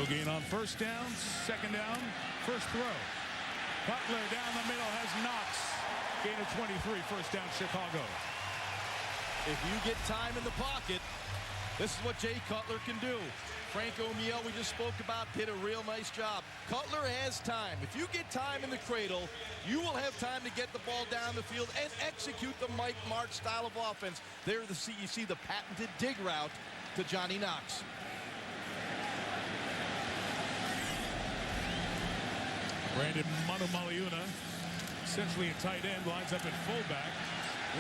No gain on first down, second down, first throw. Cutler down the middle has Knox. Gain of 23, first down Chicago. If you get time in the pocket, this is what Jay Cutler can do. Frank O'Meal, we just spoke about, did a real nice job. Cutler has time. If you get time in the cradle, you will have time to get the ball down the field and execute the Mike Martz style of offense. There you see the patented dig route to Johnny Knox. Brandon Manumaleuna, essentially a tight end, lines up at fullback.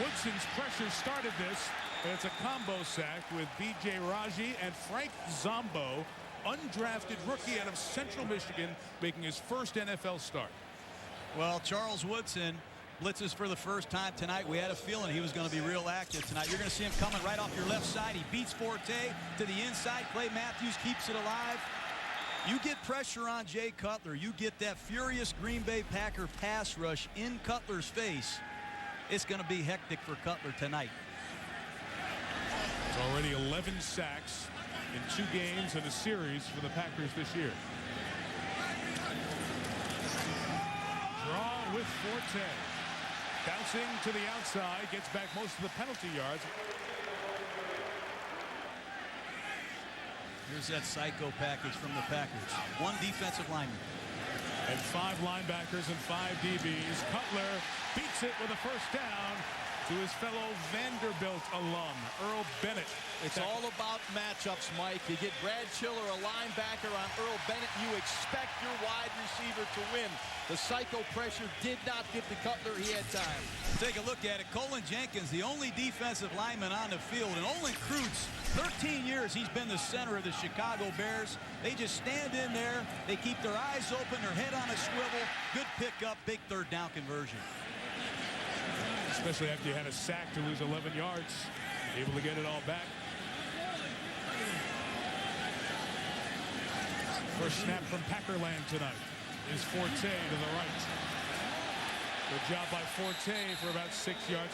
Woodson's pressure started this, and it's a combo sack with B.J. Raji and Frank Zombo, undrafted rookie out of Central Michigan, making his first NFL start. Well, Charles Woodson blitzes for the first time tonight. We had a feeling he was going to be real active tonight. You're going to see him coming right off your left side. He beats Forte to the inside. Clay Matthews keeps it alive. You get pressure on Jay Cutler. You get that furious Green Bay Packer pass rush in Cutler's face. It's going to be hectic for Cutler tonight. It's already 11 sacks in 2 games and a series for the Packers this year. Draw with Forte. Bouncing to the outside, gets back most of the penalty yards. Here's that psycho package from the Packers. 1 defensive lineman. And 5 linebackers and 5 DBs. Cutler beats it with a first down to his fellow Vanderbilt alum, Earl Bennett. It's all about matchups, Mike. You get Brad Chiller, a linebacker, on Earl Bennett. You expect your wide receiver to win. The psycho pressure did not get to Cutler. He had time. Take a look at it. Colin Jenkins, the only defensive lineman on the field. And Olin Kreutz, 13 years he's been the center of the Chicago Bears. They just stand in there. They keep their eyes open, their head on a swivel. Good pickup, big third down conversion. Especially after you had a sack to lose 11 yards. Able to get it all back. First snap from Packerland tonight is Forte to the right. Good job by Forte for about 6 yards.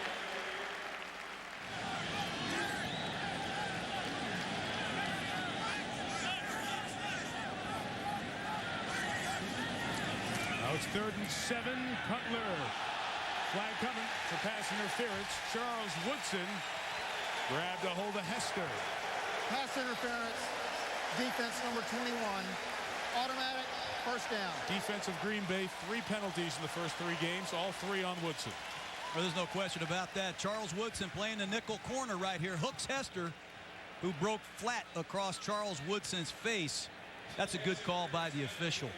Now it's 3rd and 7. Cutler. Flag coming for pass interference. Charles Woodson grabbed a hold of Hester. Pass interference. Defense number 21. Automatic first down. Defense of Green Bay, 3 penalties in the first 3 games, all 3 on Woodson. Well, there's no question about that. Charles Woodson playing the nickel corner right here. Hooks Hester, who broke flat across Charles Woodson's face. That's a good call by the official.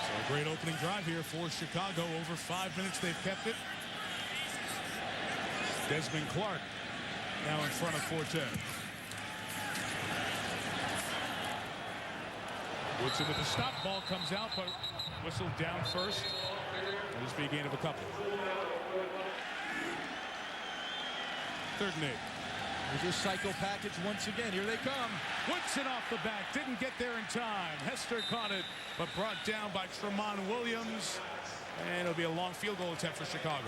So a great opening drive here for Chicago. Over 5 minutes they've kept it. Desmond Clark now in front of Forte. Woodson with the stop. Ball comes out, but whistled down first. It'll just be a gain of a couple. 3rd and 8. There's your psycho package once again. Here they come. Woodson off the back. Didn't get there in time. Hester caught it, but brought down by Tremont Williams. And it'll be a long field goal attempt for Chicago.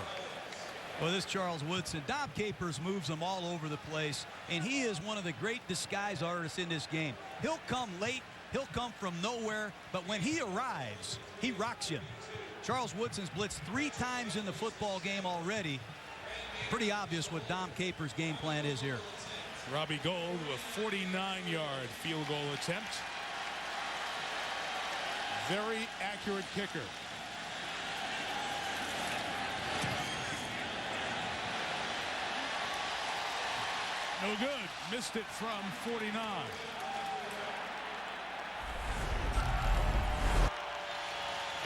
Well, this Charles Woodson, Dom Capers moves him all over the place, and he is one of the great disguise artists in this game. He'll come late, he'll come from nowhere, but when he arrives, he rocks you. Charles Woodson's blitzed 3 times in the football game already. Pretty obvious what Dom Capers' game plan is here. Robbie Gould with a 49-yard field goal attempt. Very accurate kicker. No good. Missed it from 49.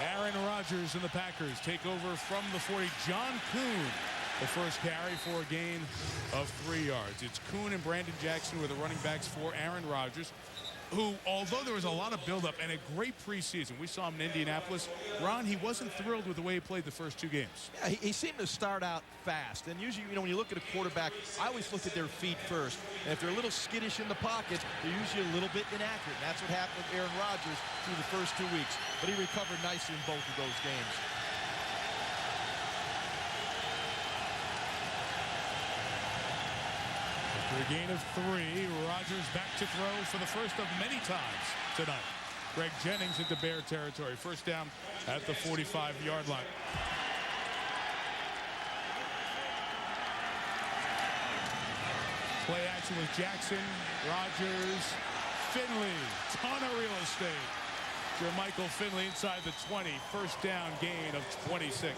Aaron Rodgers and the Packers take over from the 40. John Kuhn, the first carry for a gain of 3 yards. It's Kuhn and Brandon Jackson were the running backs for Aaron Rodgers, who, although there was a lot of buildup and a great preseason, we saw him in Indianapolis. Ron, he wasn't thrilled with the way he played the first 2 games. Yeah, he seemed to start out fast. And usually, when you look at a quarterback, I always look at their feet first. And if they're a little skittish in the pocket, they're usually a little bit inaccurate. And that's what happened with Aaron Rodgers through the first 2 weeks. But he recovered nicely in both of those games. For a gain of 3, Rodgers back to throw for the first of many times tonight. Greg Jennings into Bear territory. First down at the 45-yard line. Play action with Jackson, Rodgers, Finley. Ton of real estate. Jermichael Finley inside the 20. First down gain of 26.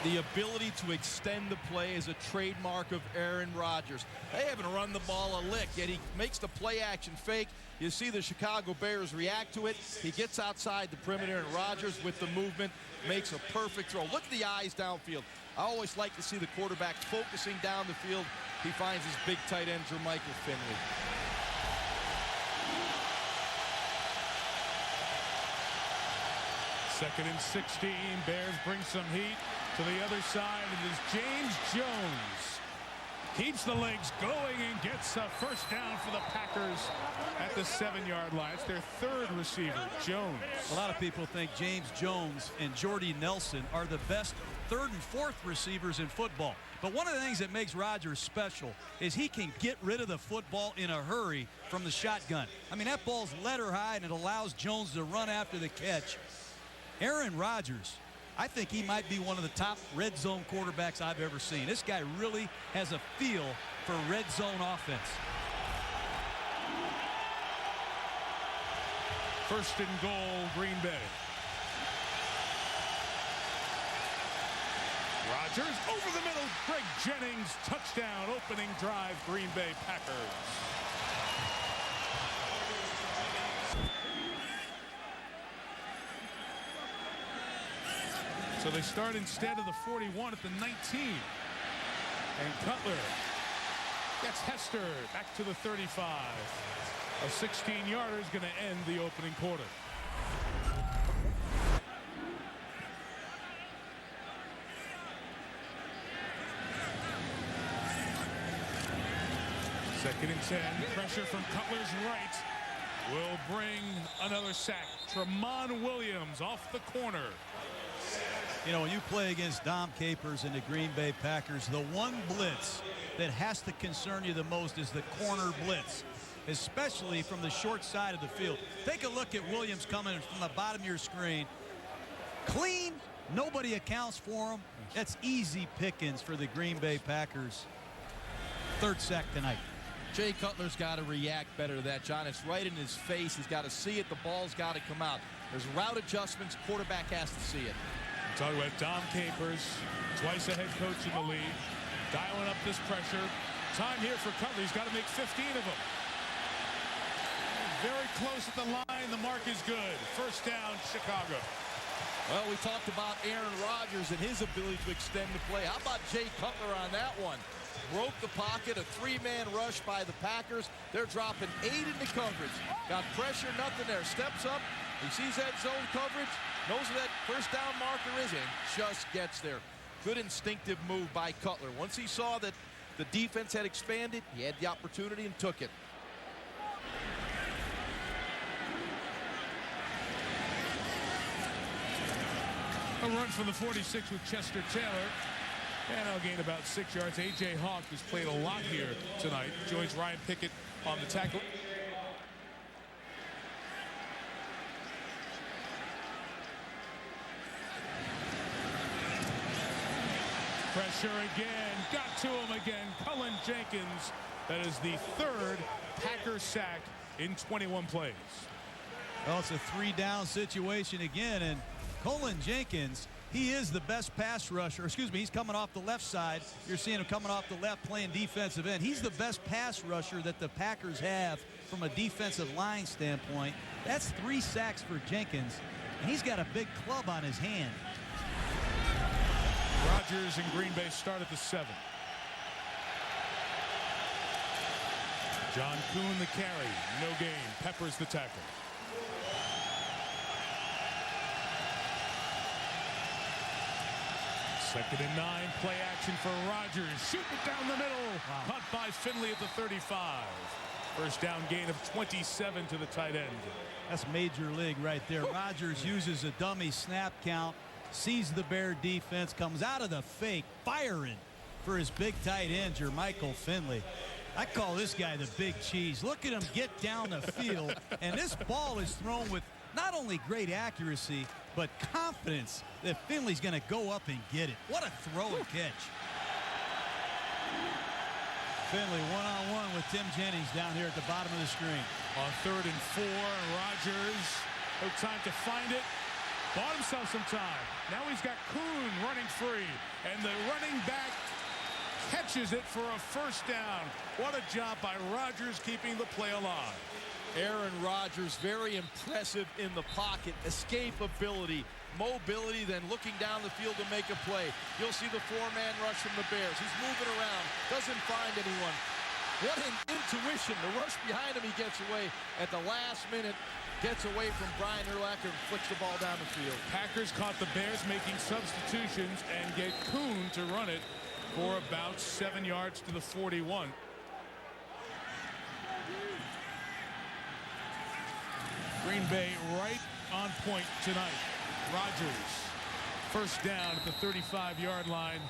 The ability to extend the play is a trademark of Aaron Rodgers. They haven't run the ball a lick, yet he makes the play action fake. You see the Chicago Bears react to it. He gets outside the perimeter, and Rodgers with the movement makes a perfect throw. Look at the eyes downfield. I always like to see the quarterback focusing down the field. He finds his big tight end, Jermichael Finley. Second and 16. Bears bring some heat to the other side. It is James Jones. Keeps the legs going and gets a first down for the Packers at the 7-yard line. It's their third receiver, Jones. A lot of people think James Jones and Jordy Nelson are the best third and fourth receivers in football. But one of the things that makes Rodgers special is he can get rid of the football in a hurry from the shotgun. I mean, that ball's letter high, and it allows Jones to run after the catch. Aaron Rodgers, I think he might be one of the top red zone quarterbacks I've ever seen. This guy really has a feel for red zone offense. First and goal, Green Bay. Rodgers over the middle. Greg Jennings, touchdown, opening drive, Green Bay Packers. So they start instead of the 41 at the 19. And Cutler gets Hester back to the 35. A 16-yarder is going to end the opening quarter. Second and 10. Pressure from Cutler's right will bring another sack. Tramon Williams off the corner. You know, when you play against Dom Capers and the Green Bay Packers, the one blitz that has to concern you the most is the corner blitz, especially from the short side of the field. Take a look at Williams coming from the bottom of your screen. Clean, nobody accounts for him. That's easy pickings for the Green Bay Packers. Third sack tonight. Jay Cutler's got to react better to that, John. It's right in his face. He's got to see it. The ball's got to come out. There's route adjustments. Quarterback has to see it. Talking about Dom Capers, twice a head coach in the league, dialing up this pressure. Time here for Cutler. He's got to make 15 of them. Very close at the line. The mark is good. First down, Chicago. Well, we talked about Aaron Rodgers and his ability to extend the play. How about Jay Cutler on that one? Broke the pocket, a 3-man rush by the Packers. They're dropping 8 into coverage. Got pressure, nothing there. Steps up. He sees that zone coverage, knows where that first down marker is, and just gets there. Good instinctive move by Cutler. Once he saw that the defense had expanded, he had the opportunity and took it. A run from the 46 with Chester Taylor. And I'll gain about 6 yards. A.J. Hawk has played a lot here tonight. Joins Ryan Pickett on the tackle. Pressure again. Got to him again. Cullen Jenkins. That is the third Packer sack in 21 plays. Well, it's a 3-down situation again, and Cullen Jenkins, he is the best pass rusher. Excuse me, he's coming off the left side. You're seeing him coming off the left playing defensive end. He's the best pass rusher that the Packers have from a defensive line standpoint. That's 3 sacks for Jenkins, and he's got a big club on his hand. Rodgers and Green Bay start at the 7. John Kuhn the carry. No gain. Peppers the tackle. Second and 9. Play action for Rodgers. Shoot it down the middle. Wow. Caught by Finley at the 35. First down gain of 27 to the tight end. That's major league right there. Rodgers uses a dummy snap count, sees the Bear defense, comes out of the fake, firing for his big tight end, Jermichael Finley. I call this guy the big cheese. Look at him get down the field, and this ball is thrown with not only great accuracy, but confidence that Finley's going to go up and get it. What a throw and catch. Finley one-on-one with Tim Jennings down here at the bottom of the screen. On 3rd and 4, Rodgers, no time to find it. Bought himself some time. Now he's got Kuhn running free, and the running back catches it for a first down. What a job by Rodgers keeping the play alive. Aaron Rodgers, very impressive in the pocket. Escapability, mobility, then looking down the field to make a play. You'll see the 4-man rush from the Bears. He's moving around, doesn't find anyone. What an intuition. The rush behind him, he gets away at the last minute. Gets away from Brian Urlacher and flicks the ball down the field. Packers caught the Bears making substitutions and get Kuhn to run it for about 7 yards to the 41. Green Bay right on point tonight. Rodgers, first down at the 35-yard line.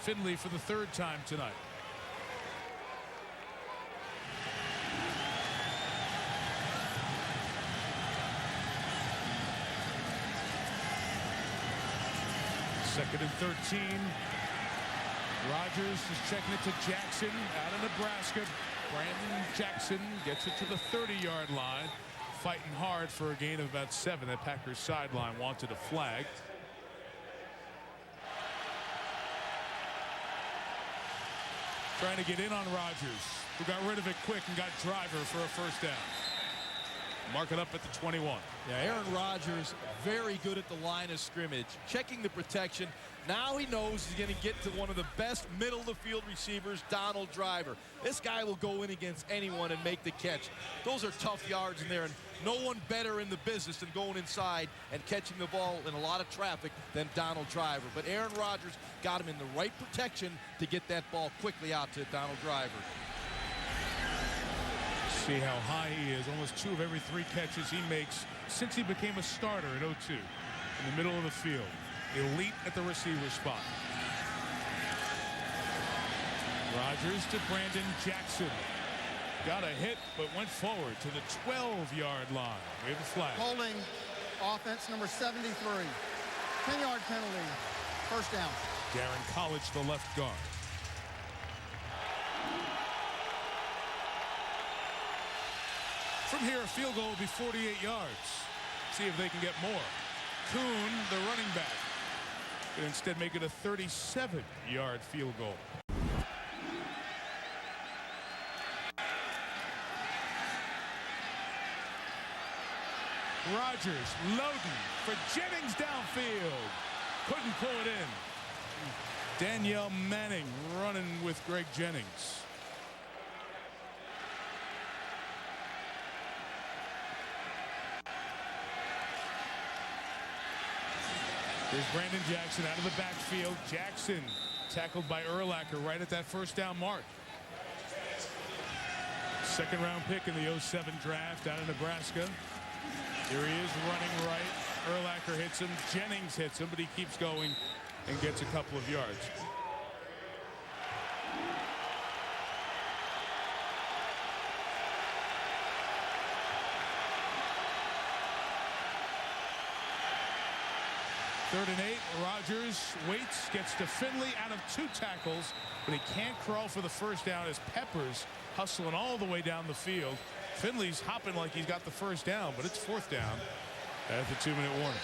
Finley for the 3rd time tonight. Second and 13. Rodgers is checking it to Jackson out of Nebraska. Brandon Jackson gets it to the 30-yard line. Fighting hard for a gain of about 7. That Packers sideline wanted a flag. Trying to get in on Rodgers, who got rid of it quick and got Driver for a first down. Mark it up at the 21. Yeah, Aaron Rodgers, very good at the line of scrimmage, checking the protection. Now he knows he's going to get to one of the best middle-of-the-field receivers, Donald Driver. This guy will go in against anyone and make the catch. Those are tough yards in there, and no one better in the business than going inside and catching the ball in a lot of traffic than Donald Driver. But Aaron Rodgers got him in the right protection to get that ball quickly out to Donald Driver. See how high he is. Almost 2 of every 3 catches he makes since he became a starter at 02 in the middle of the field. Elite at the receiver spot. Rodgers to Brandon Jackson. Got a hit, but went forward to the 12-yard line. We have a flag. Holding offense number 73. 10-yard penalty. First down. Darren College, the left guard. From here, a field goal will be 48 yards. See if they can get more. Kuhn, the running back, could instead make it a 37-yard field goal. Rodgers loading for Jennings downfield. Couldn't pull it in. Danielle Manning running with Greg Jennings. Here's Brandon Jackson out of the backfield. Jackson tackled by Urlacher right at that first down mark. Second round pick in the 07 draft out of Nebraska. Here he is running right. Urlacher hits him. Jennings hits him, but he keeps going and gets a couple of yards. Third and 8. Rodgers waits, gets to Finley out of 2 tackles, but he can't crawl for the first down as Peppers hustling all the way down the field. Finley's hopping like he's got the first down, but it's 4th down at the 2-minute warning.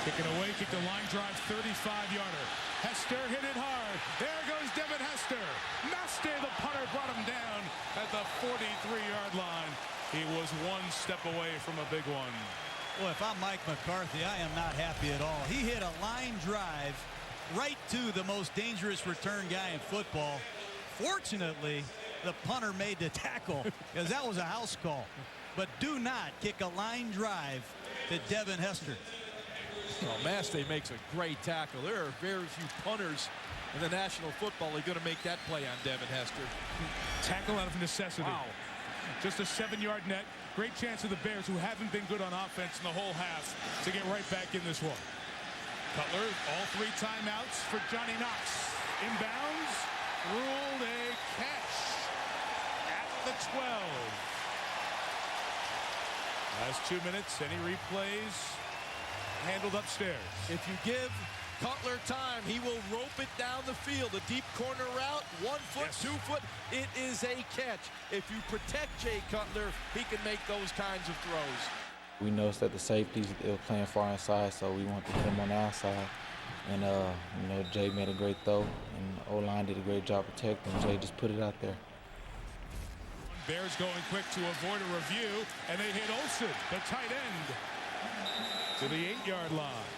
Kicking away, kicked a line drive, 35-yarder. Hester hit it hard. There goes Devin Hester. Maste, the punter, brought him down at the 43-yard line. He was 1 step away from a big one. Well, if I'm Mike McCarthy, I am not happy at all. He hit a line drive right to the most dangerous return guy in football. Fortunately, the punter made the tackle because that was a house call. But do not kick a line drive to Devin Hester. Well, Maste makes a great tackle. There are very few punters in the National Football League going to make that play on Devin Hester. Tackle out of necessity. Wow. Just a 7-yard net. Great chance of the Bears, who haven't been good on offense in the whole half, to get right back in this one. Cutler, all 3 timeouts for Johnny Knox. Inbounds, ruled a catch at the 12. Last 2 minutes, any replays handled upstairs. If you give Cutler time, he will rope it down the field. A deep corner route, 1 foot, Yes. 2 foot, it is a catch. If you protect Jay Cutler, he can make those kinds of throws. We noticed that the safeties, they were playing far inside, so we wanted to hit them on the outside. And, you know, Jay made a great throw, and O-line did a great job protecting. Jay just put it out there. Bears going quick to avoid a review, and they hit Olsen, the tight end, to the 8-yard line.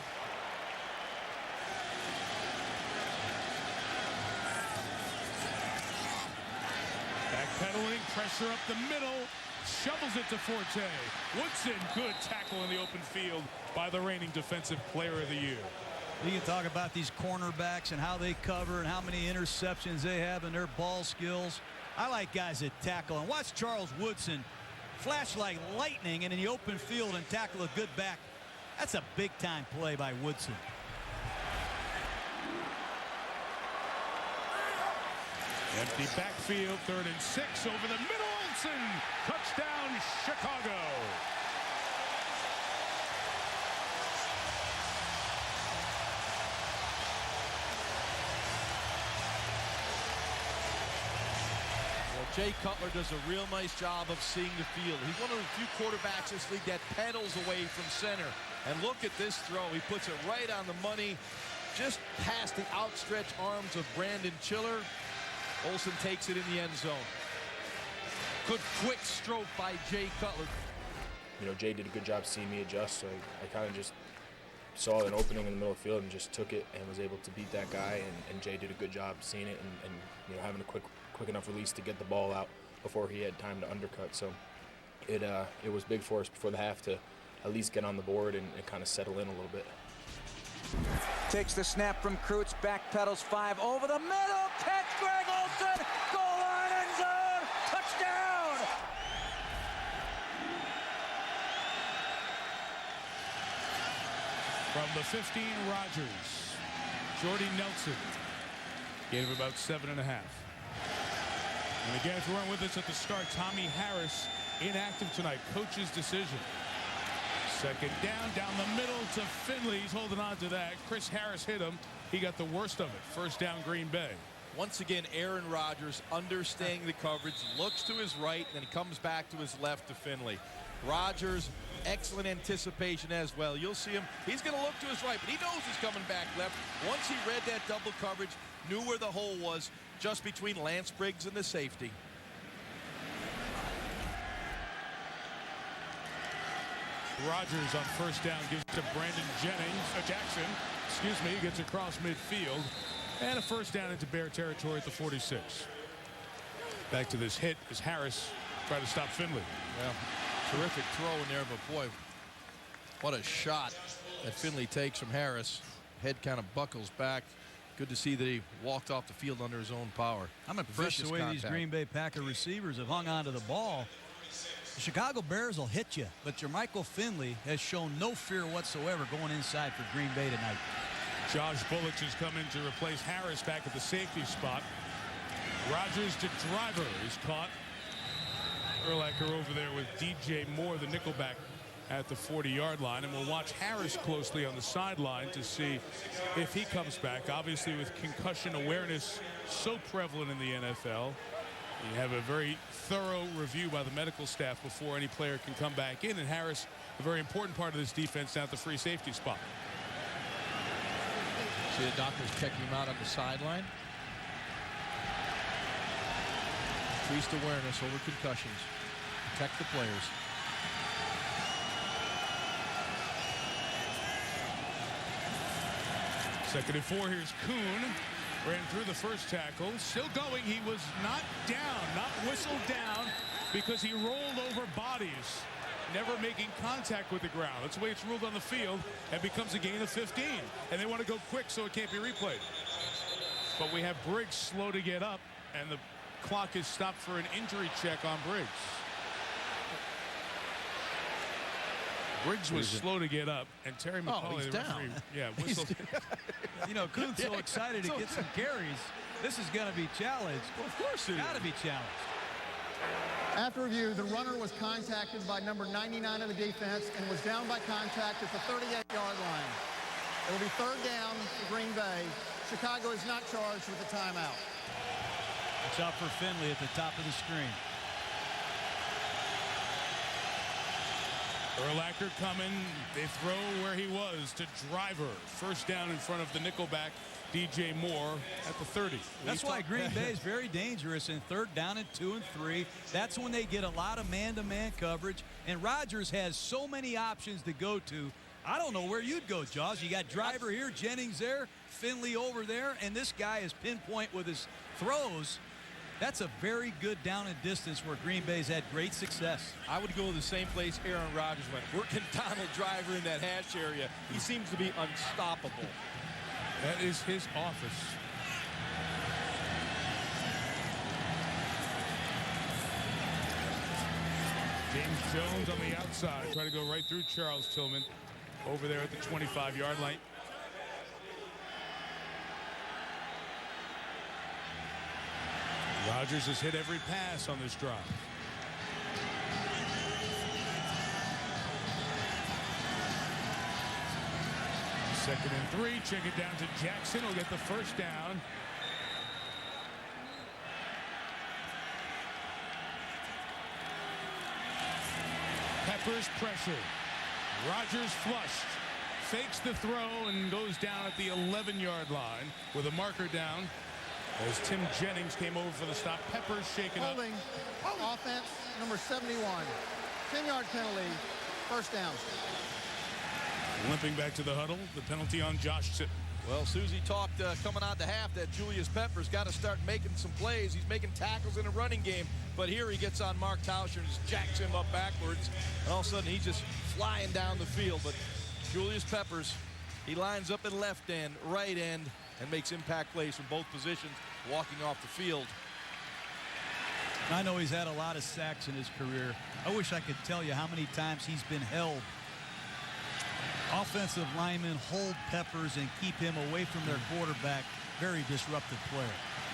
Backpedaling, pressure up the middle, shovels it to Forte. Woodson, good tackle in the open field by the reigning Defensive Player of the Year. We can talk about these cornerbacks and how they cover and how many interceptions they have and their ball skills. I like guys that tackle. And watch Charles Woodson flash like lightning in the open field and tackle a good back. That's a big-time play by Woodson. Empty backfield, 3rd and 6 over the middle. Olsen, touchdown Chicago. Jay Cutler does a real nice job of seeing the field. He's one of the few quarterbacks in this league that pedals away from center. And look at this throw. He puts it right on the money, just past the outstretched arms of Brandon Chiller. Olsen takes it in the end zone. Good quick stroke by Jay Cutler. You know, Jay did a good job seeing me adjust, so I kind of just saw an opening in the middle of the field and just took it and was able to beat that guy. And Jay did a good job seeing it and you know, having a quick enough release to get the ball out before he had time to undercut. So it was big for us before the half to at least get on the board and kind of settle in a little bit. Takes the snap from Kreutz, backpedals 5 over the middle, catch Greg Olsen, goal line, end zone, touchdown! From the 15, Rodgers. Jordy Nelson gave him about 7.5. And again, if you weren't with us at the start, Tommy Harris inactive tonight. Coach's decision. 2nd down the middle to Finley. He's holding on to that. Chris Harris hit him. He got the worst of it. 1st down, Green Bay. Once again, Aaron Rodgers understanding the coverage, looks to his right, and then he comes back to his left to Finley. Rodgers, excellent anticipation as well. You'll see him. He's going to look to his right, but he knows he's coming back left. Once he read that double coverage, knew where the hole was, just between Lance Briggs and the safety. Rodgers on 1st down gives to Brandon Jackson. He gets across midfield. And a 1st down into Bear territory at the 46. Back to this hit as Harris tried to stop Finley. Yeah, terrific throw in there, but boy, what a shot that Finley takes from Harris. Head kind of buckles back. Good to see that he walked off the field under his own power. I'm impressed Vicious the way contact. these Green Bay Packer receivers have hung on to the ball. The Chicago Bears will hit you, but Jermichael Finley has shown no fear whatsoever going inside for Green Bay tonight. Josh Bullock has come in to replace Harris back at the safety spot. Rodgers to Driver is caught. Urlacher over there with DJ Moore, the nickelback, at the 40-yard line. And we'll watch Harris closely on the sideline to see if he comes back. Obviously, with concussion awareness so prevalent in the NFL, you have a very thorough review by the medical staff before any player can come back in. And Harris, a very important part of this defense down at the free safety spot. See the doctors checking him out on the sideline. Increased awareness over concussions. Protect the players. Second and 4. Here's Kuhn. Ran through the first tackle. Still going. He was not down, not whistled down, because he rolled over bodies, never making contact with the ground. That's the way it's ruled on the field, and becomes a gain of 15. And they want to go quick so it can't be replayed. But we have Briggs slow to get up, and the clock is stopped for an injury check on Briggs. Briggs was slow to get up, and Terry McCauley, he's the down. referee, whistled. You know, Kuhn's so excited to get some carries. This is going to be challenged. Well, of course it is. Got to be challenged. After review, the runner was contacted by number 99 of the defense and was down by contact at the 38-yard line. It will be third down for Green Bay. Chicago is not charged with a timeout. Watch out for Finley at the top of the screen. Urlacher coming. They throw where he was to Driver. First down in front of the nickelback, DJ Moore, at the 30. That's why Green Bay is very dangerous in third down and 2 and 3. That's when they get a lot of man-to-man coverage. And Rodgers has so many options to go to. I don't know where you'd go, Jaws. You got Driver here, Jennings there, Finley over there, and this guy is pinpoint with his throws. That's a very good down and distance where Green Bay's had great success. I would go to the same place Aaron Rodgers went. Working Donald Driver in that hash area. He seems to be unstoppable. That is his office. James Jones on the outside, trying to go right through Charles Tillman over there at the 25-yard line. Rodgers has hit every pass on this drive. Second and 3. Check it down to Jackson. Will get the first down. Peppers pressure. Rodgers flushed. Fakes the throw and goes down at the 11-yard line with a marker down. As Tim Jennings came over for the stop. Peppers shaken up. Holding. Offense number 71. 10-yard penalty. First down. Limping back to the huddle. The penalty on Josh Sitton. Well, Susie talked coming out the half that Julius Peppers got to start making some plays. He's making tackles in a running game. But here he gets on Mark Tauscher and just jacks him up backwards. And all of a sudden, he's just flying down the field. But Julius Peppers, he lines up in left end, right end, and makes impact plays from both positions walking off the field. I know he's had a lot of sacks in his career. I wish I could tell you how many times he's been held. Offensive linemen hold Peppers and keep him away from their quarterback. Very disruptive player.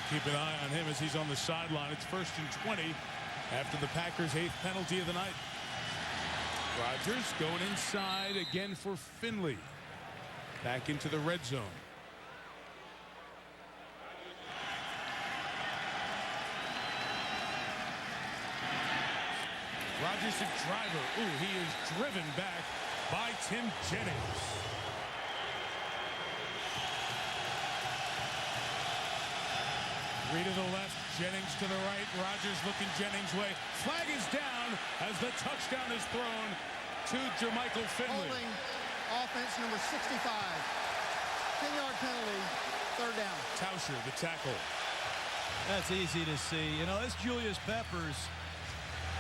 Keep an eye on him as he's on the sideline. It's 1st and 20 after the Packers' 8th penalty of the night. Rodgers going inside again for Finley. Back into the red zone. Rodgers to Driver. Ooh, he is driven back by Tim Jennings. Three to the left, Jennings to the right. Rodgers looking Jennings' way. Flag is down as the touchdown is thrown to Jermichael Finley. Holding. Offense number 65. 10-yard penalty. Third down. Tauscher, the tackle. That's easy to see. You know, it's Julius Peppers.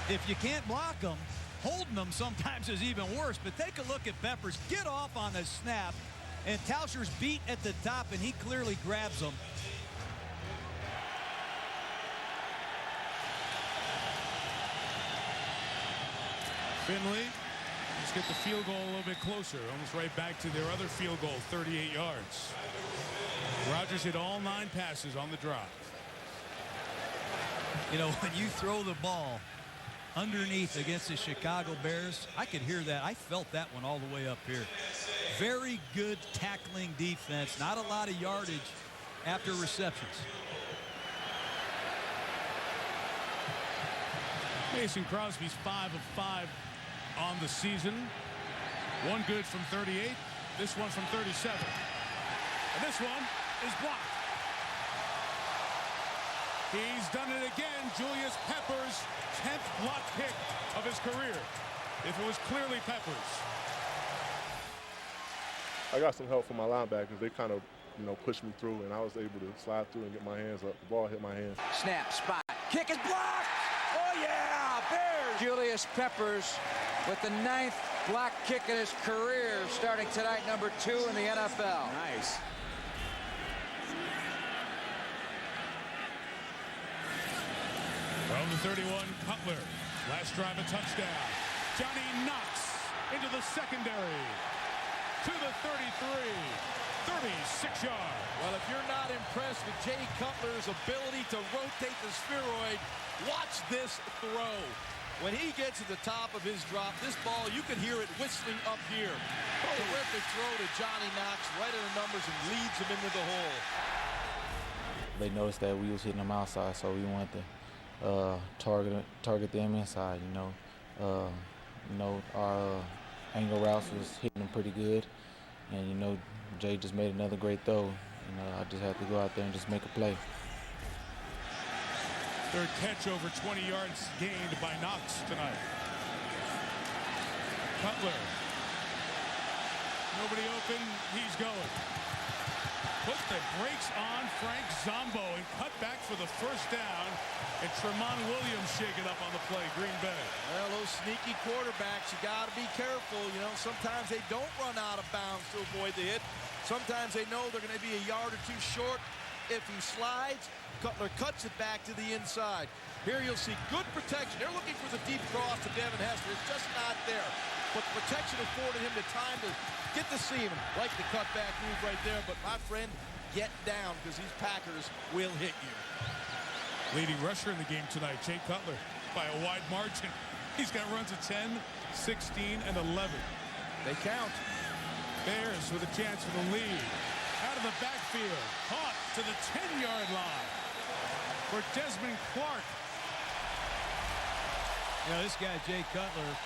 If you can't block him, holding them sometimes is even worse. But take a look at Peppers. Get off on the snap. And Tauscher's beat at the top, and he clearly grabs him. Finley, let's get the field goal a little bit closer. Almost right back to their other field goal, 38 yards. Rodgers hit all 9 passes on the drive. You know, when you throw the ball underneath against the Chicago Bears, I could hear that. I felt that one all the way up here. Very good tackling defense. Not a lot of yardage after receptions. Mason Crosby's 5 of 5 on the season. One good from 38. This one from 37. And this one is blocked. He's done it again. Julius Peppers' 10th block kick of his career. If it was clearly Peppers. I got some help from my linebackers. They kind of, pushed me through, and I was able to slide through and get my hands up. The ball hit my hands. Snap, spot, kick is blocked. Oh yeah, Bears. Julius Peppers with the 9th block kick in his career, starting tonight, number 2 in the NFL. Nice. From the 31, Cutler. Last drive, a touchdown. Johnny Knox in into the secondary. To the 33. 36 yards. Well, if you're not impressed with Jay Cutler's ability to rotate the spheroid, watch this throw. When he gets to the top of his drop, this ball, you can hear it whistling up here. Terrific throw to Johnny Knox, right in the numbers, and leads him into the hole. They noticed that we was hitting them outside, so we wanted to target them inside. Our angle routes was hitting them pretty good, and Jay just made another great throw. I just had to go out there and just make a play. Third catch over 20 yards gained by Knox tonight. Cutler. Nobody open. He's going. Put the brakes on Frank Zombo and cut back for the first down. And Tremont Williams shaking up on the play. Green Bay. Well, those sneaky quarterbacks, you got to be careful. Sometimes they don't run out of bounds to avoid the hit. Sometimes they know they're going to be a yard or two short. If he slides, Cutler cuts it back to the inside. Here you'll see good protection. They're looking for the deep cross to Devin Hester. It's just not there. But the protection afforded him the time to get the seam. Like the cutback move right there. But my friend, get down because these Packers will hit you. Leading rusher in the game tonight, Jay Cutler, by a wide margin. He's got runs of 10, 16, and 11. They count. Bears with a chance for the lead. Out of the backfield, caught to the 10-yard line for Desmond Clark. This guy, Jay Cutler,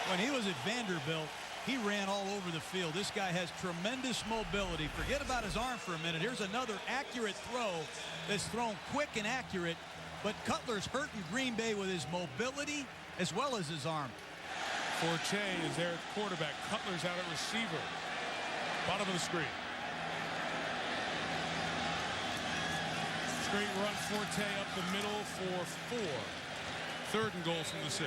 when he was at Vanderbilt, he ran all over the field. This guy has tremendous mobility. Forget about his arm for a minute. Here's another accurate throw that's thrown quick and accurate. But Cutler's hurting Green Bay with his mobility as well as his arm. Forte is there at quarterback. Cutler's out at receiver. Bottom of the screen. Straight run, Forte up the middle for 4. Third and goal from the 6.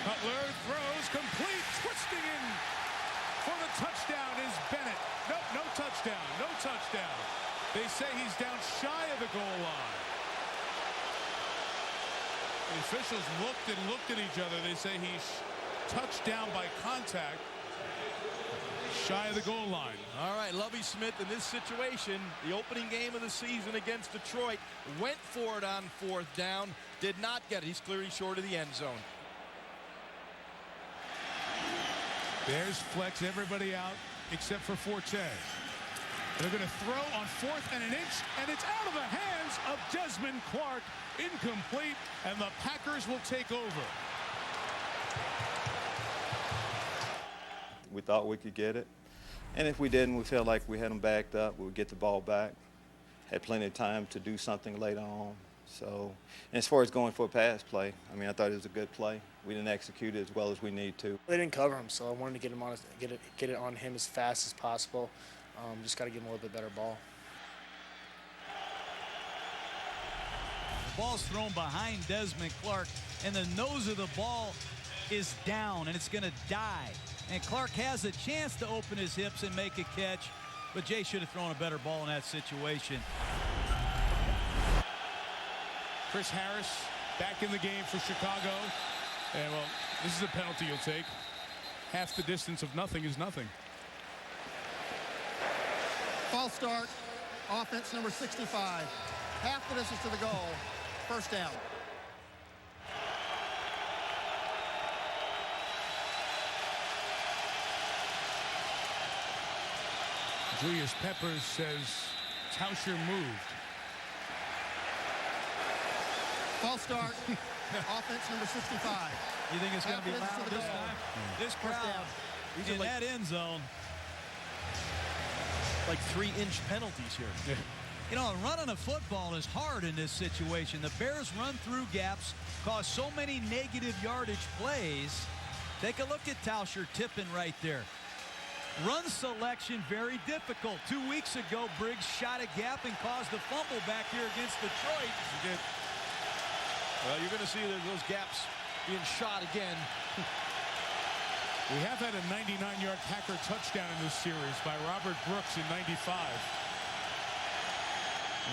Cutler throws complete, twisting in for the touchdown is Bennett. Nope, no touchdown, no touchdown. They say he's down shy of the goal line. The officials looked at each other. They say he's touched down by contact, shy of the goal line. All right, Lovie Smith in this situation, the opening game of the season against Detroit, went for it on 4th down, did not get it. He's clearly short of the end zone. Bears flex everybody out except for Forte. They're going to throw on 4th and an inch, and it's out of the hands of Desmond Clark. Incomplete, and the Packers will take over. We thought we could get it, and if we didn't, we felt like we had them backed up. We would get the ball back. Had plenty of time to do something later on. So, and as far as going for a pass play, I thought it was a good play. We didn't execute it as well as we need to. They didn't cover him, so I wanted to get him on, get it on him as fast as possible. Just got to give him a little bit better ball. The ball's thrown behind Desmond Clark, and the nose of the ball is down, and it's going to die. And Clark has a chance to open his hips and make a catch, but Jay should have thrown a better ball in that situation. Chris Harris back in the game for Chicago. And, well, this is a penalty you'll take. Half the distance of nothing is nothing. False start. Offense number 65. Half the distance to the goal. First down. Julius Peppers says Tauscher moved. False start. Offense number 65. You think it's going to be loud this time? This crowd in that end zone. Like 3-inch penalties here. Yeah. Running a football is hard in this situation. The Bears run through gaps, cause so many negative yardage plays. Take a look at Tauscher tipping right there. Run selection very difficult. 2 weeks ago, Briggs shot a gap and caused a fumble back here against Detroit. He did. Well, you're going to see those gaps being shot again. We have had a 99-yard Packer touchdown in this series by Robert Brooks in 95.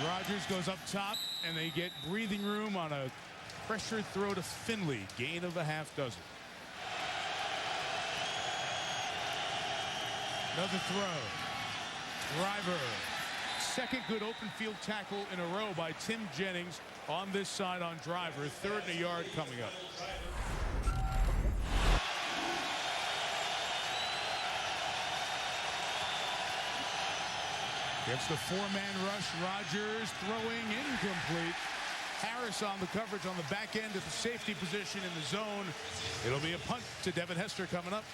Rodgers goes up top, and they get breathing room on a pressure throw to Finley. Gain of a half dozen. Another throw. Driver. Second good open field tackle in a row by Tim Jennings on this side on Driver. 3rd and a yard coming up. Gets the 4-man rush. Rodgers throwing incomplete. Harris on the coverage on the back end at the safety position in the zone. It'll be a punt to Devin Hester coming up.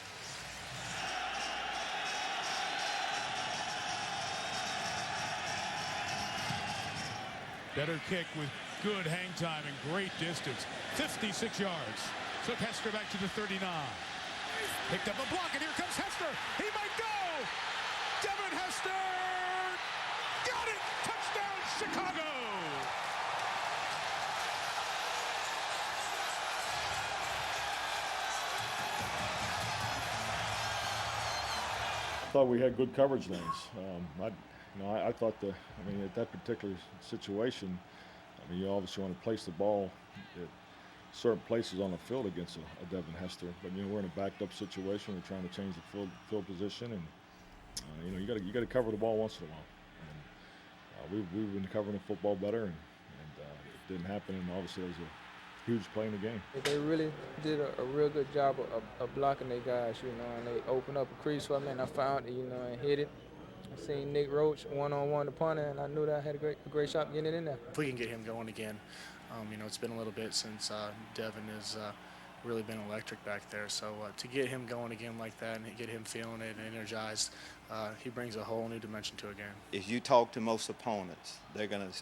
Better kick with good hang time and great distance. 56 yards. Took Hester back to the 39. Picked up a block, and here comes Hester. He might go. Devin Hester got it. Touchdown, Chicago. I thought we had good coverage lanes. I thought at that particular situation, you obviously want to place the ball at certain places on the field against a Devin Hester. But we're in a backed up situation. We're trying to change the field position, and you got to cover the ball once in a while. And we've been covering the football better, and it didn't happen. And obviously, it was a huge play in the game. They really did a real good job of blocking their guys, and they opened up a crease for me, and I found it, and hit it. I seen Nick Roach one-on-one the punter, and I knew that I had a great shot getting it in there. If we can get him going again, it's been a little bit since Devin has really been electric back there. So to get him going again like that and get him feeling it and energized, he brings a whole new dimension to a game. If you talk to most opponents,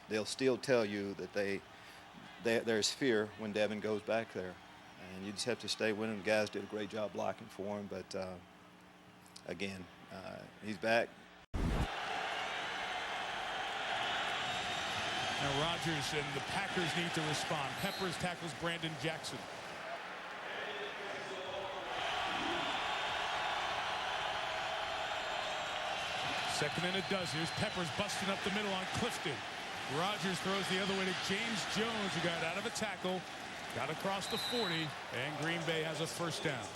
they'll still tell you that there's fear when Devin goes back there, and you just have to stay with him. The guys did a great job blocking for him, but again, he's back. Now Rodgers and the Packers need to respond. Peppers tackles Brandon Jackson. Second and a dozen. Here's Peppers busting up the middle on Clifton. Rodgers throws the other way to James Jones, who got out of a tackle, got across the 40, and Green Bay has a first down.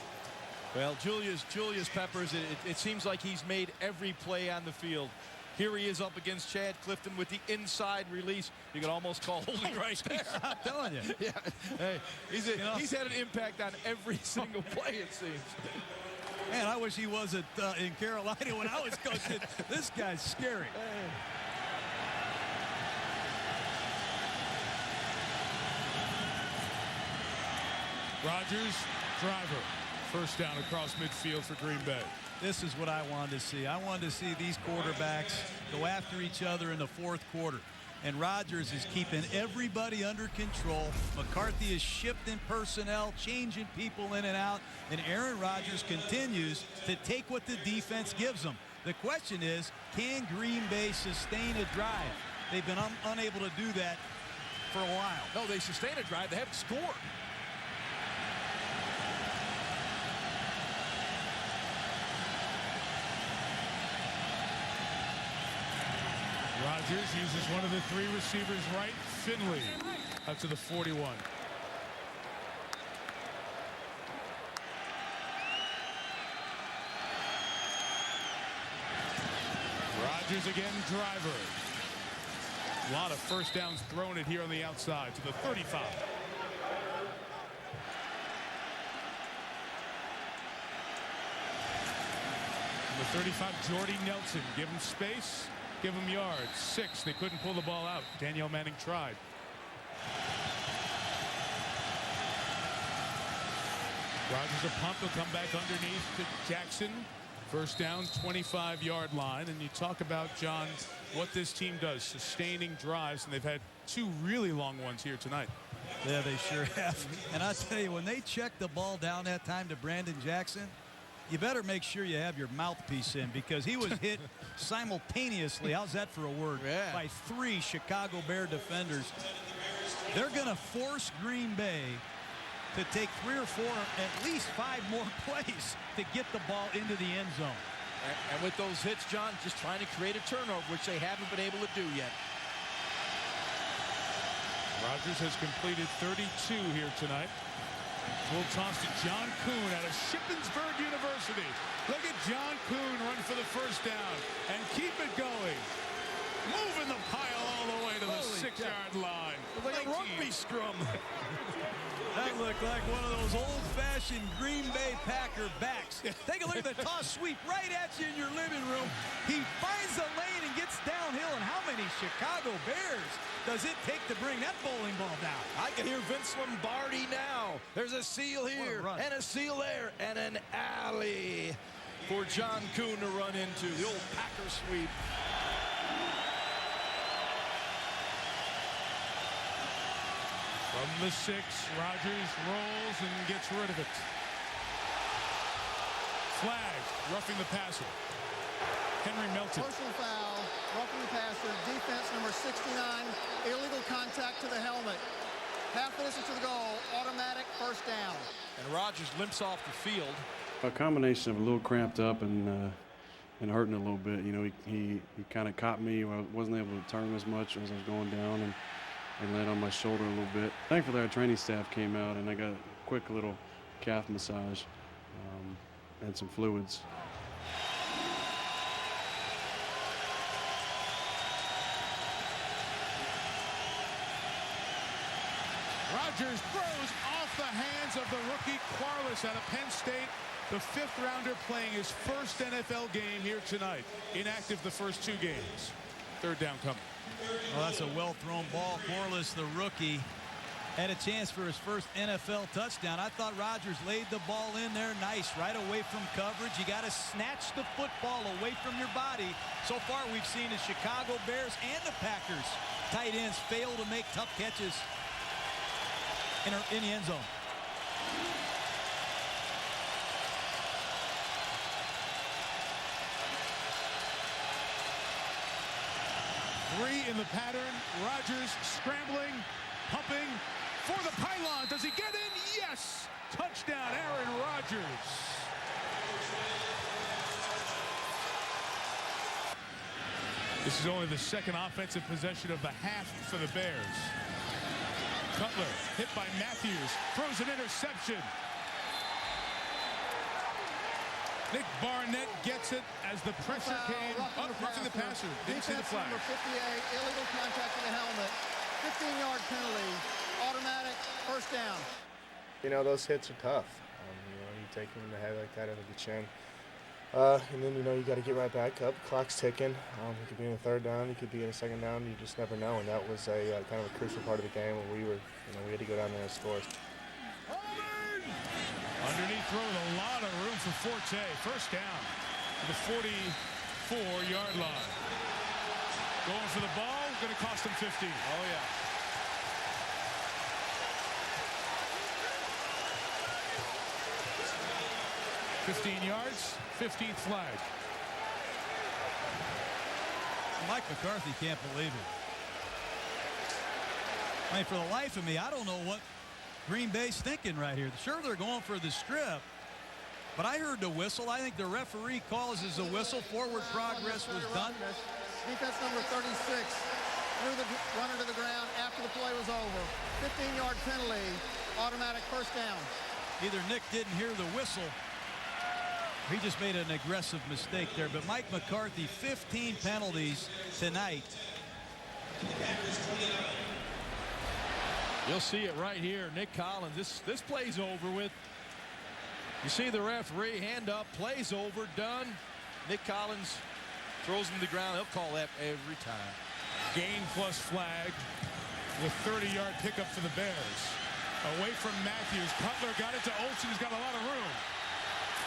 Well, Julius Peppers, it seems like he's made every play on the field. Here he is up against Chad Clifton with the inside release. You could almost call holding right there. I'm telling you. Yeah. Hey, he's had an impact on every single play, it seems. Man, I wish he wasn't in Carolina when I was coaching. This guy's scary. Rodgers, Driver. First down across midfield for Green Bay. This is what I wanted to see. I wanted to see these quarterbacks go after each other in the fourth quarter. And Rodgers is keeping everybody under control. McCarthy is shifting personnel, changing people in and out. And Aaron Rodgers continues to take what the defense gives them. The question is, can Green Bay sustain a drive? They've been unable to do that for a while. No, they sustain a drive. They haven't scored. Rodgers uses one of the three receivers right. Finley up to the 41. Rodgers again, Driver. A lot of first downs thrown it here on the outside to the 35. The 35, Jordy Nelson. Give him space. Give him yards. 6. They couldn't pull the ball out. Danielle Manning tried. Rodgers a pump. Will come back underneath to Jackson. First down, 25-yard line. And you talk about, John, what this team does, sustaining drives, and they've had 2 really long ones here tonight. Yeah, they sure have. And I tell you, when they check the ball down that time to Brandon Jackson, you better make sure you have your mouthpiece in, because he was hit simultaneously, how's that for a word, by 3 Chicago Bear defenders. They're going to force Green Bay to take 3 or 4, at least 5 more plays to get the ball into the end zone. And with those hits, John, just trying to create a turnover, which they haven't been able to do yet. Rodgers has completed 32 here tonight. Full toss to John Kuhn out of Shippensburg University. Look at John Kuhn run for the first down and keep it going. Moving the pile all the way to the 6-yard line. Like a rugby scrum. That looked like one of those old-fashioned Green Bay Packer backs. Take a look at the toss sweep right at you in your living room. He finds the lane and gets downhill. And how many Chicago Bears does it take to bring that bowling ball down? I can hear Vince Lombardi now. There's a seal here and a seal there and an alley for John Kuhn to run into. The old Packer sweep. From the 6, Rodgers rolls and gets rid of it. Flag, roughing the passer. Henry Melton. Personal foul, roughing the passer, defense number 69, illegal contact to the helmet. Half the distance to the goal, automatic first down. And Rodgers limps off the field. A combination of a little cramped up and hurting a little bit. You know, he kind of caught me. I wasn't able to turn as much as I was going down and laid on my shoulder a little bit. Thankfully, our training staff came out and I got a quick little calf massage and some fluids. Rodgers throws off the hands of the rookie Quarles out of Penn State. The 5th rounder playing his first NFL game here tonight. Inactive the first 2 games. 3rd down coming. Well, that's a well-thrown ball. Quarles, the rookie, had a chance for his first NFL touchdown. I thought Rodgers laid the ball in there nice, right away from coverage. You got to snatch the football away from your body. So far, we've seen the Chicago Bears and the Packers tight ends fail to make tough catches in the end zone. Three in the pattern. Rodgers scrambling, pumping for the pylon. Does he get in? Yes! Touchdown, Aaron Rodgers. This is only the 2nd offensive possession of the half for the Bears. Cutler hit by Matthews, throws an interception. Nick Barnett gets it as the pressure came. Roughing the passer. Didn't see the flag. Number 58, illegal contact to the helmet. 15-yard penalty. Automatic first down. You know, those hits are tough. You know, you take them in the head like that, under the chin. And then, you know, you got to get right back up. Clock's ticking. You could be in a 3rd down. You could be in a 2nd down. You just never know. And that was a kind of a crucial part of the game where we had to go down there and score. Underneath throw with a lot of room for Forte. First down to the 44-yard line. Going for the ball, going to cost him 15. Oh, yeah. $15 yards, 15th flag. Mike McCarthy can't believe it. I mean, for the life of me, I don't know what Green Bay's thinking right here. Sure, they're going for the strip, but I heard the whistle. I think the referee calls as a whistle. Forward progress was done. Defense number 36 threw the runner to the ground after the play was over. 15-yard penalty, automatic first down. Either Nick didn't hear the whistle, he just made an aggressive mistake there. But Mike McCarthy, 15 penalties tonight. You'll see it right here. Nick Collins, this play's over with. You see the referee, hand up, play's over, done. Nick Collins throws him to the ground. He'll call that every time. Gain plus flag with 30-yard pickup for the Bears. Away from Matthews. Cutler got it to Olsen, who's got a lot of room.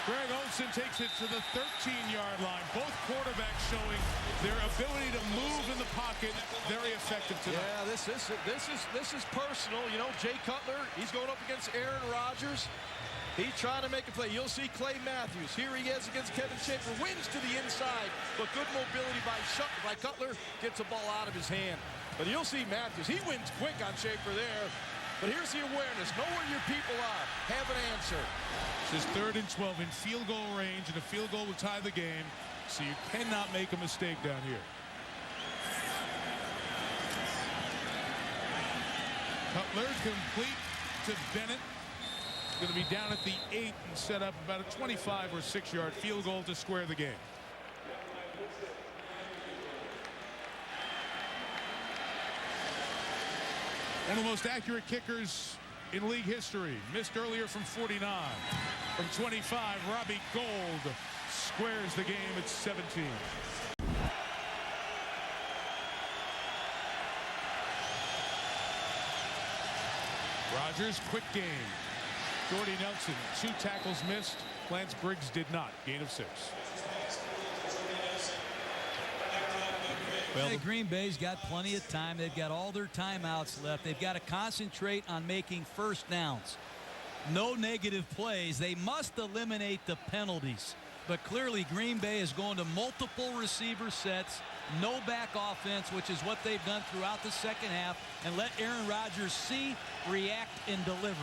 Greg Olsen takes it to the 13-yard line. Both quarterbacks showing their ability to move in the pocket. Very effective tonight. Yeah, this is personal. You know, Jay Cutler, he's going up against Aaron Rodgers. He's trying to make a play. You'll see Clay Matthews. Here he is against Kevin Schaefer. Wins to the inside, but good mobility by Cutler. Gets the ball out of his hand. But you'll see Matthews. He wins quick on Schaefer there. But here's the awareness. Know where your people are. Have an answer. This is 3rd and 12 in field goal range, and a field goal will tie the game. So you cannot make a mistake down here. Cutler complete to Bennett. Going to be down at the 8 and set up about a 25 or 6-yard field goal to square the game. One of the most accurate kickers in league history. Missed earlier from 49. From 25, Robbie Gould squares the game at 17. Rodgers, quick game. Jordy Nelson, 2 tackles missed. Lance Briggs did not. Gain of 6. Well, Green Bay's got plenty of time. They've got all their timeouts left. They've got to concentrate on making first downs. No negative plays. They must eliminate the penalties. But clearly Green Bay is going to multiple receiver sets, no back offense, which is what they've done throughout the second half, and let Aaron Rodgers see, react, and deliver.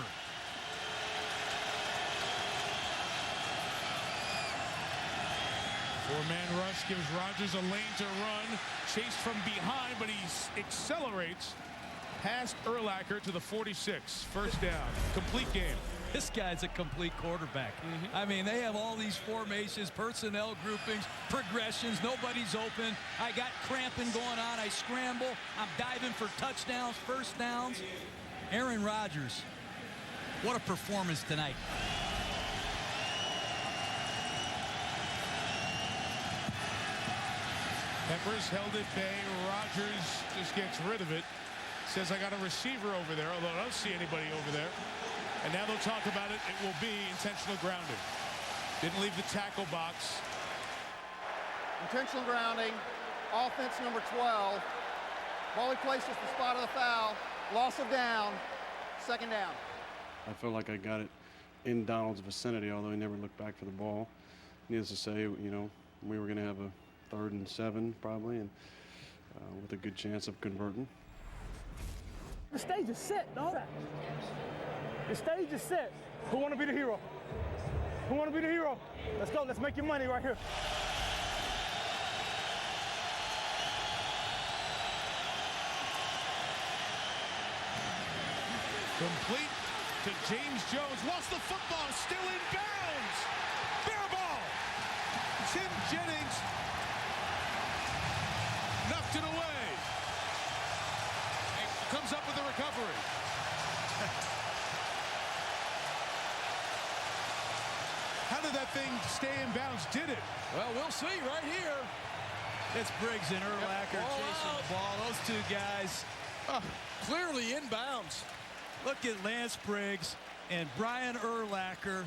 Four-man rush gives Rodgers a lane to run. Chased from behind, but he accelerates past Urlacher to the 46. First down. Complete game. This guy's a complete quarterback. I mean, they have all these formations, personnel groupings, progressions. Nobody's open. I got cramping going on. I scramble. I'm diving for touchdowns, first downs. Aaron Rodgers, what a performance tonight. Peppers held at bay. Rodgers just gets rid of it. Says, I got a receiver over there, although I don't see anybody over there. And now they'll talk about it. It will be intentional grounding. Didn't leave the tackle box. Intentional grounding. Offense number 12. Ball he placed at the spot of the foul. Loss of down. Second down. I feel like I got it in Donald's vicinity, although he never looked back for the ball. Needless to say, you know, we were going to have a 3rd and 7 probably, and with a good chance of converting. The stage is set, dog. The stage is set. Who want to be the hero? Who want to be the hero? Let's go. Let's make your money right here. Complete to James Jones. Lost the football. Still in bounds. Fair ball. Tim Jennings knocked it away. And comes up with a recovery. How did that thing stay in bounds? Did it? Well, we'll see right here. It's Briggs and Urlacher chasing the ball. Those two guys clearly in bounds. Look at Lance Briggs and Brian Urlacher.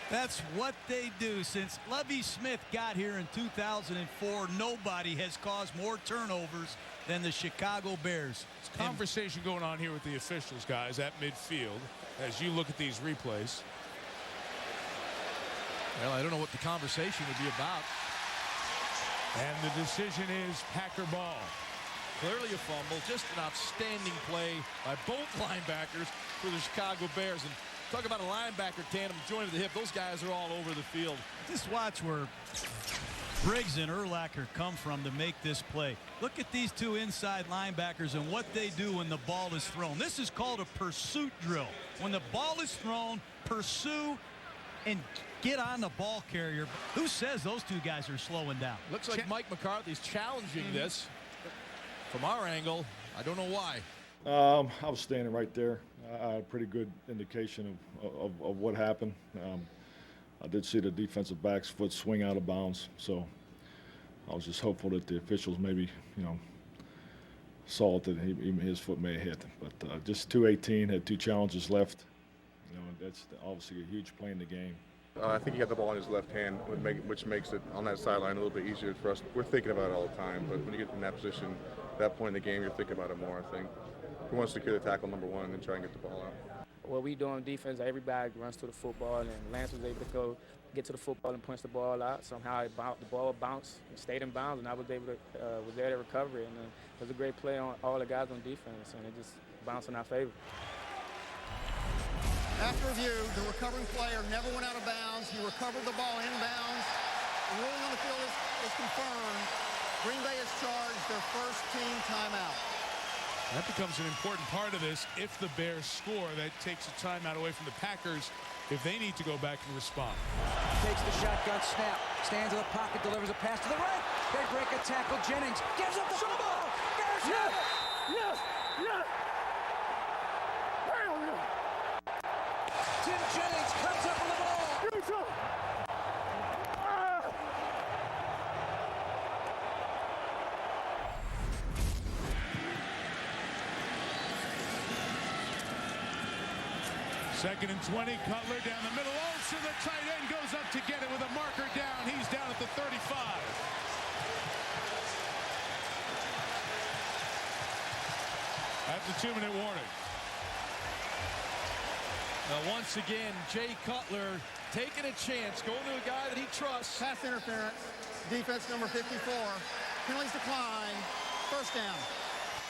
That's what they do. Since Lovie Smith got here in 2004, nobody has caused more turnovers than the Chicago Bears. There's conversation going on here with the officials, guys, at midfield as you look at these replays. Well, I don't know what the conversation would be about. And the decision is Packer ball. Clearly a fumble. Just an outstanding play by both linebackers for the Chicago Bears. And talk about a linebacker tandem joined at the hip. Those guys are all over the field. Just watch where Briggs and Urlacher come from to make this play. Look at these two inside linebackers and what they do when the ball is thrown. This is called a pursuit drill. When the ball is thrown, pursue and get on the ball carrier. Who says those two guys are slowing down? Looks like Mike McCarthy's challenging this. From our angle, I don't know why. I was standing right there. I had a pretty good indication of what happened. I did see the defensive back's foot swing out of bounds, so I was just hopeful that the officials maybe, you know, saw it, that his foot may have hit. But just 2:18, had 2 challenges left. You know, that's obviously a huge play in the game. I think he got the ball in his left hand, which makes it on that sideline a little bit easier for us. We're thinking about it all the time, but when you get in that position, that point in the game, you're thinking about it more, I think. He wants to secure the tackle number 1 and then try and get the ball out. What we do on defense, everybody runs to the football, and Lance was able to go get to the football and punch the ball out. Somehow the ball bounced and stayed in bounds, and I was able to was there to recover it. And it was a great play on all the guys on defense, and it just bounced in our favor. After review, the recovering player never went out of bounds. He recovered the ball in bounds. The ruling on the field is confirmed. Green Bay has charged their first team timeout. That becomes an important part of this. If the Bears score, that takes a timeout away from the Packers if they need to go back and respond. Takes the shotgun snap, stands in the pocket, delivers a pass to the right. They break a tackle. Jennings gives up the ball. Bears have it. Yes! Yes! Hell no! Tim Jennings comes up with the ball. Give me some! Second and 20, Cutler down the middle. Olsen, the tight end, goes up to get it with a marker down. He's down at the 35. At the 2-minute warning. Now, once again, Jay Cutler taking a chance, going to a guy that he trusts. Pass interference, defense number 54. Penalties decline, first down.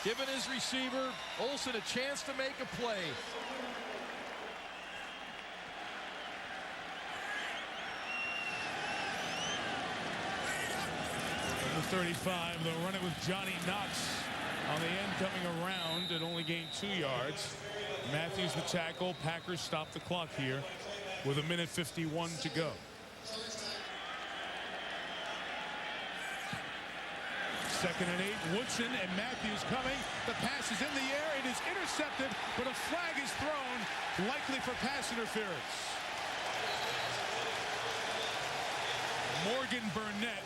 Giving his receiver, Olsen, a chance to make a play. Number 35, they'll run it with Johnny Knox on the end coming around and only gained 2 yards. Matthews the tackle. Packers stop the clock here with 1:51 to go. Second and 8, Woodson and Matthews coming. The pass is in the air. It is intercepted, but a flag is thrown, likely for pass interference. Morgan Burnett,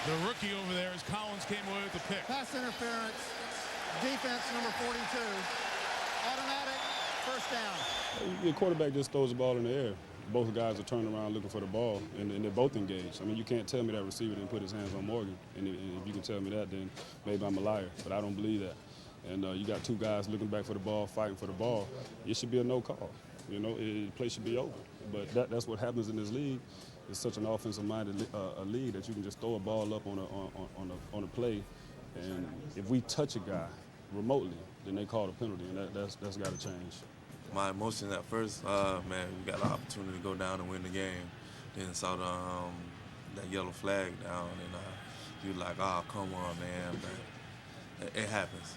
the rookie over there, as Collins came away with the pick. Pass interference, defense number 42. Automatic, first down. The quarterback just throws the ball in the air. Both guys are turning around looking for the ball, and they're both engaged. I mean, you can't tell me that receiver didn't put his hands on Morgan. And if you can tell me that, then maybe I'm a liar. But I don't believe that. And you got 2 guys looking back for the ball, fighting for the ball. It should be a no call. You know, the play should be over. But that's what happens in this league. It's such an offensive-minded league that you can just throw a ball up on a play, and if we touch a guy remotely, then they call a penalty, and that's got to change. My emotion at first, man, we got an opportunity to go down and win the game. Then saw that yellow flag down, and you like, oh, come on, man. But it happens.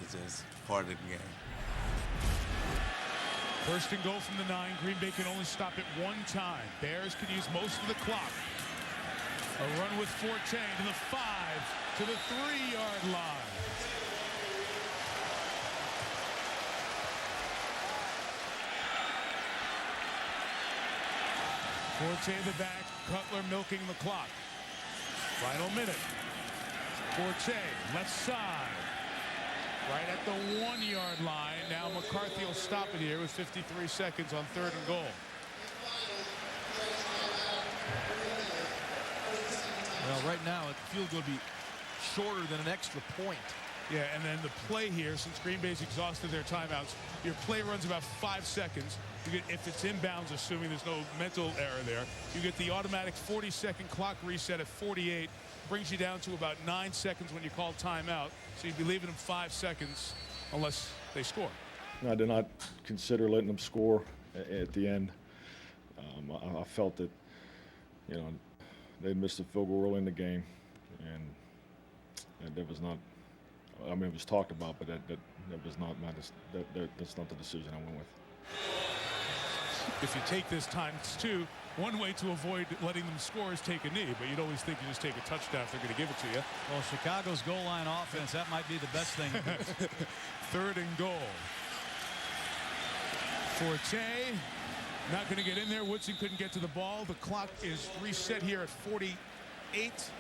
It's just part of the game. First and goal from the 9. Green Bay can only stop it 1 time. Bears can use most of the clock. A run with Forte to the 5, to the 3-yard line. Forte the back, Cutler milking the clock. Final minute. Forte, left side. Right at the 1-yard line. Now McCarthy will stop it here with 53 seconds on 3rd and goal. Well, right now, the field goal would be shorter than an extra point. Yeah, and then the play here, since Green Bay's exhausted their timeouts, your play runs about 5 seconds. You get, if it's inbounds, assuming there's no mental error there, you get the automatic 40-second clock reset at 48. Brings you down to about 9 seconds when you call timeout. So you'd be leaving them 5 seconds unless they score. I did not consider letting them score at the end. I felt that, you know, they missed a field goal early in the game, and that was not. I mean, it was talked about, but that was not that's not the decision I went with. If you take this times 2, one way to avoid letting them score is take a knee, but you'd always think you just take a touchdown if they're going to give it to you. Well, Chicago's goal line offense, that might be the best thing. 3rd and goal. Forte not going to get in there. Woodson couldn't get to the ball. The clock is reset here at 48.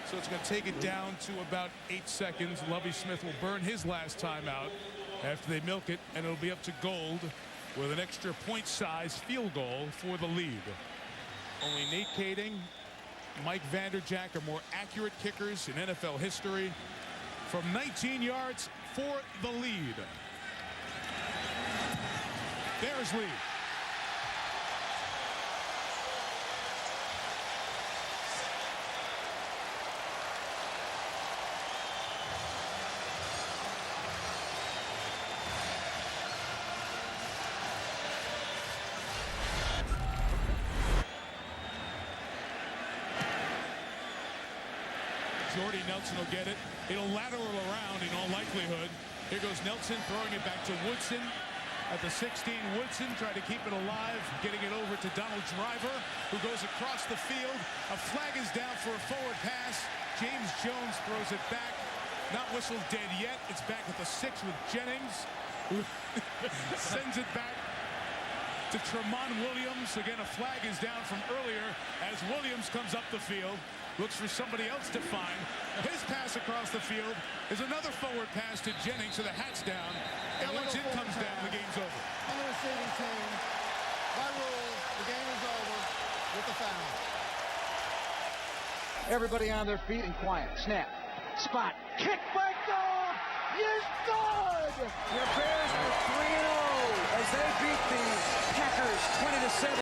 So it's going to take it down to about 8 seconds. Lovie Smith will burn his last timeout after they milk it, and it'll be up to Gold with an extra point-size field goal for the lead. Only Nate Kading, Mike Vanderjagt are more accurate kickers in NFL history. From 19 yards for the lead. Bears lead. Jordy Nelson will get it. It'll lateral around in all likelihood. Here goes Nelson throwing it back to Woodson. At the 16, Woodson tried to keep it alive, getting it over to Donald Driver, who goes across the field. A flag is down for a forward pass. James Jones throws it back. Not whistled dead yet. It's back at the 6 with Jennings, who sends it back to Tremont Williams. Again, a flag is down from earlier as Williams comes up the field, looks for somebody else to find. His pass across the field is another forward pass to Jennings, so the hat's down. And once it comes down, the game's over. On the receiving team, by rule, the game is over with a foul. Everybody on their feet and quiet. Snap. Spot. Kick by Gold. Is good. The Bears are 3-0 as they beat the Packers 20-7.